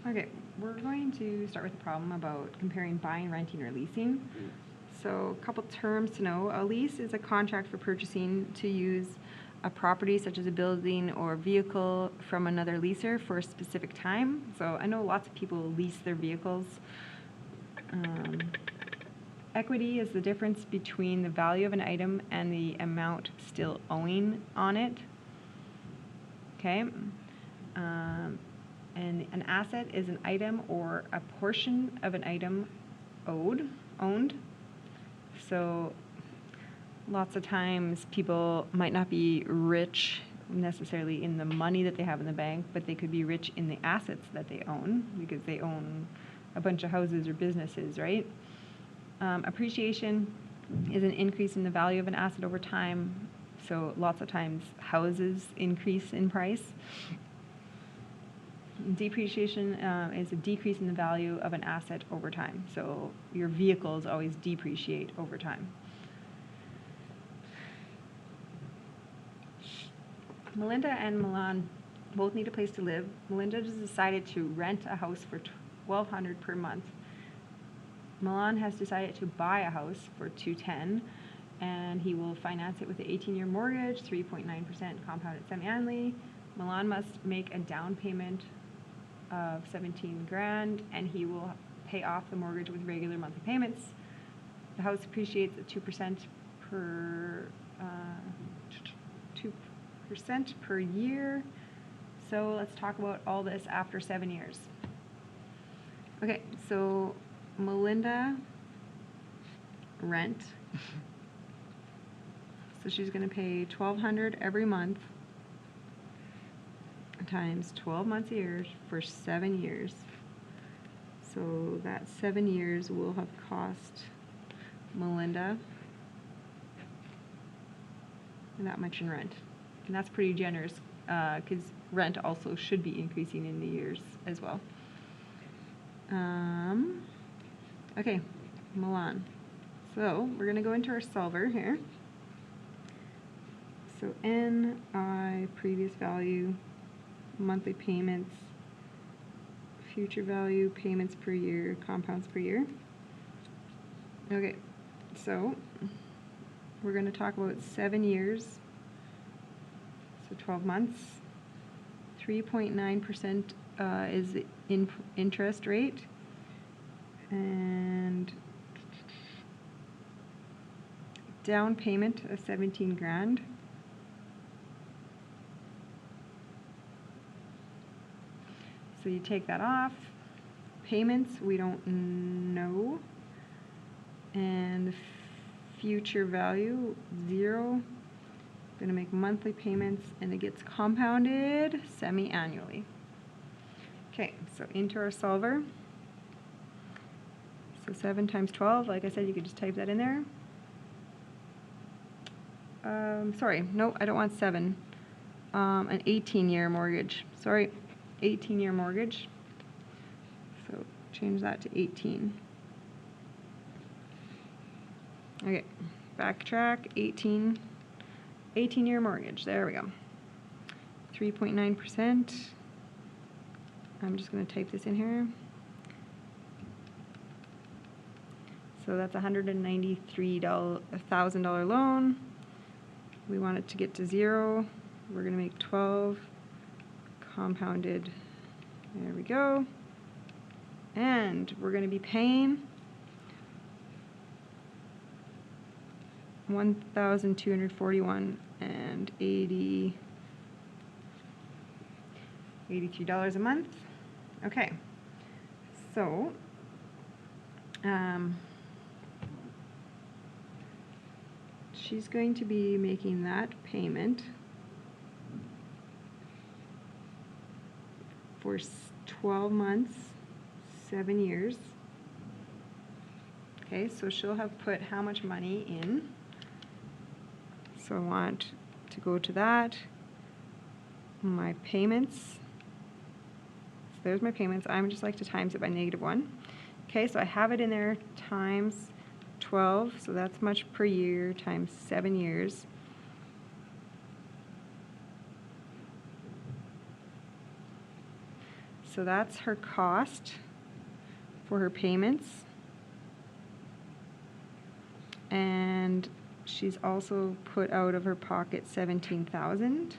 Okay, we're going to start with a problem about comparing buying, renting, or leasing. So a couple terms to know. A lease is a contract for purchasing to use a property such as a building or vehicle from another leaser for a specific time. So I know lots of people lease their vehicles. Equity is the difference between the value of an item and the amount still owing on it. Okay. And an asset is an item or a portion of an item owned. So lots of times people might not be rich necessarily in the money that they have in the bank, but they could be rich in the assets that they own because they own a bunch of houses or businesses, right? Appreciation is an increase in the value of an asset over time. So lots of times houses increase in price. Depreciation is a decrease in the value of an asset over time. So your vehicles always depreciate over time. Melinda and Milan both need a place to live. Melinda has decided to rent a house for $1,200 per month. Milan has decided to buy a house for $210, and he will finance it with an 18-year mortgage, 3.9% compounded semi-annually. Milan must make a down payment of $17,000, and he will pay off the mortgage with regular monthly payments. The house appreciates at 2% per year. So let's talk about all this after 7 years. Okay, so Melinda rent. So she's going to pay $1,200 every month times 12 months a year for 7 years. So that 7 years will have cost Melinda that much in rent. And that's pretty generous because rent also should be increasing in the years as well. Okay, Milan. So we're going to go into our solver here. So NI, previous value, monthly payments, future value, payments per year, compounds per year. Okay, so we're going to talk about 7 years, so 12 months. 3.9% is the interest rate, and down payment of $17,000. So you take that off. Payments, we don't know. And the future value, 0. Going to make monthly payments, and it gets compounded semi-annually. Okay, so into our solver. So 7 times 12, like I said, you could just type that in there. Sorry, no, I don't want 7. An 18-year mortgage. Sorry, 18-year mortgage. So change that to 18. Okay, backtrack, 18-year mortgage. There we go. 3.9%. I'm just going to type this in here. So that's $193,000 loan. We want it to get to 0. We're going to make 12 compounded. There we go. And we're going to be paying $1,241 and $83 a month. Okay, so she's going to be making that payment for 12 months, 7 years. Okay, so she'll have put how much money in. So I want to go to that. My payments. So there's my payments. I just like to times it by -1. Okay, so I have it in there times 12, so that's much per year, times 7 years. So that's her cost for her payments. And she's also put out of her pocket $17,000.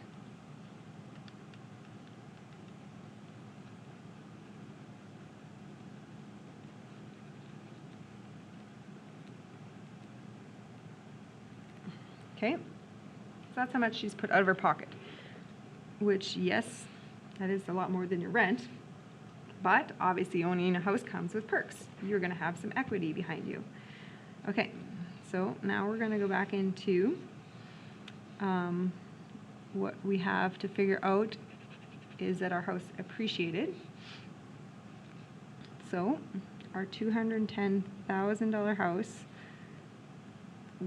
Okay, so that's how much she's put out of her pocket, which, yes, that is a lot more than your rent, but obviously owning a house comes with perks. You're going to have some equity behind you. Okay, so now we're going to go back into what we have to figure out is that our house appreciated. So our $210,000 house,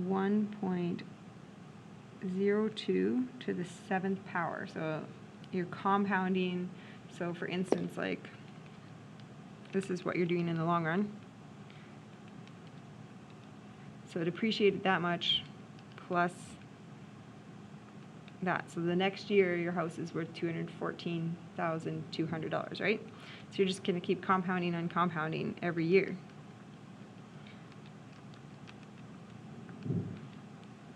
1.02 to the 7th power. So you're compounding. So for instance, like this is what you're doing in the long run. So it appreciated that much plus that. So the next year your house is worth $214,200, right? So you're just going to keep compounding and compounding every year.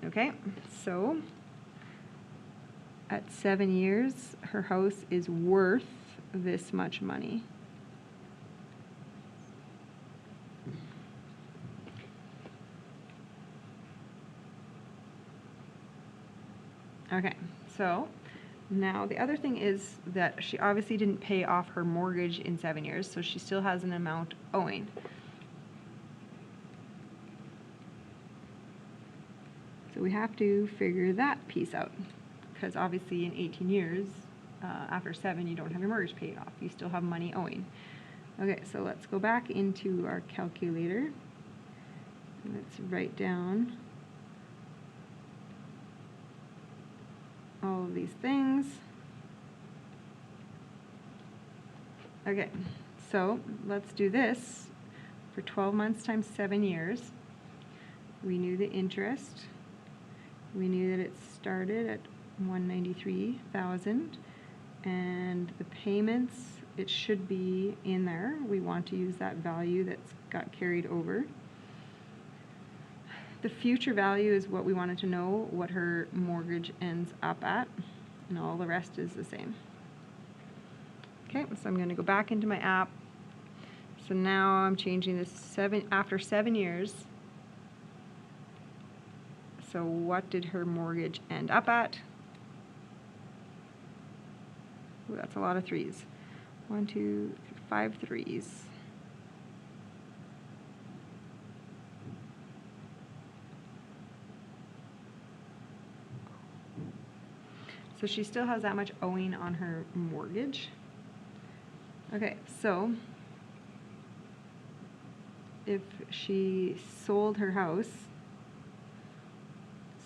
Okay, so at 7 years, her house is worth this much money. Okay, so now the other thing is that she obviously didn't pay off her mortgage in 7 years, so she still has an amount owing. So we have to figure that piece out, because obviously in 18 years, after 7, you don't have your mortgage paid off. You still have money owing. Okay, so let's go back into our calculator. Let's write down all of these things. Okay, so let's do this for 12 months times 7 years. We knew the interest. We knew that it started at $193,000, and the payments, it should be in there. We want to use that value that's got carried over. The future value is what we wanted to know, what her mortgage ends up at, and all the rest is the same. Okay, so I'm going to go back into my app. So now I'm changing this after 7 years. So what did her mortgage end up at? Ooh, that's a lot of threes. 1, 2, 5 threes. So she still has that much owing on her mortgage. Okay, so if she sold her house,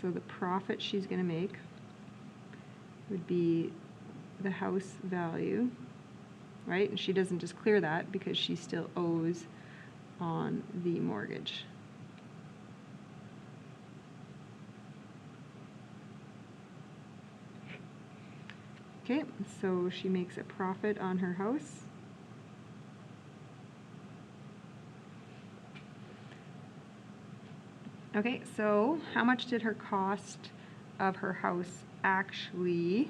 so the profit she's going to make would be the house value, right? And she doesn't just clear that because she still owes on the mortgage. Okay, so she makes a profit on her house. Okay, so how much did her cost of her house actually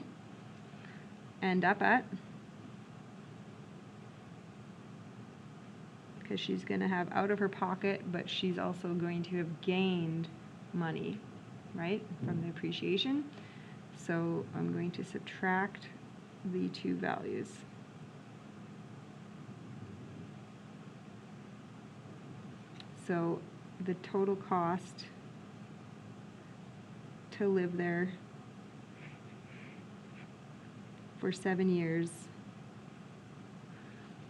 end up at? Because she's going to have out of her pocket, but she's also going to have gained money, right, from the appreciation. So I'm going to subtract the two values. So the total cost to live there for 7 years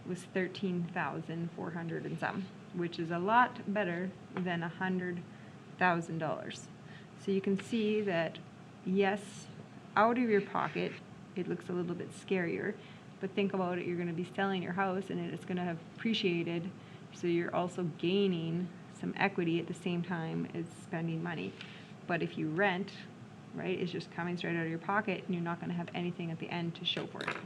was $13,400 and some, which is a lot better than $100,000. So you can see that, yes, out of your pocket, it looks a little bit scarier, but think about it, you're going to be selling your house and it's going to have appreciated, so you're also gaining some equity at the same time as spending money. But if you rent, right, it's just coming straight out of your pocket and you're not going to have anything at the end to show for it.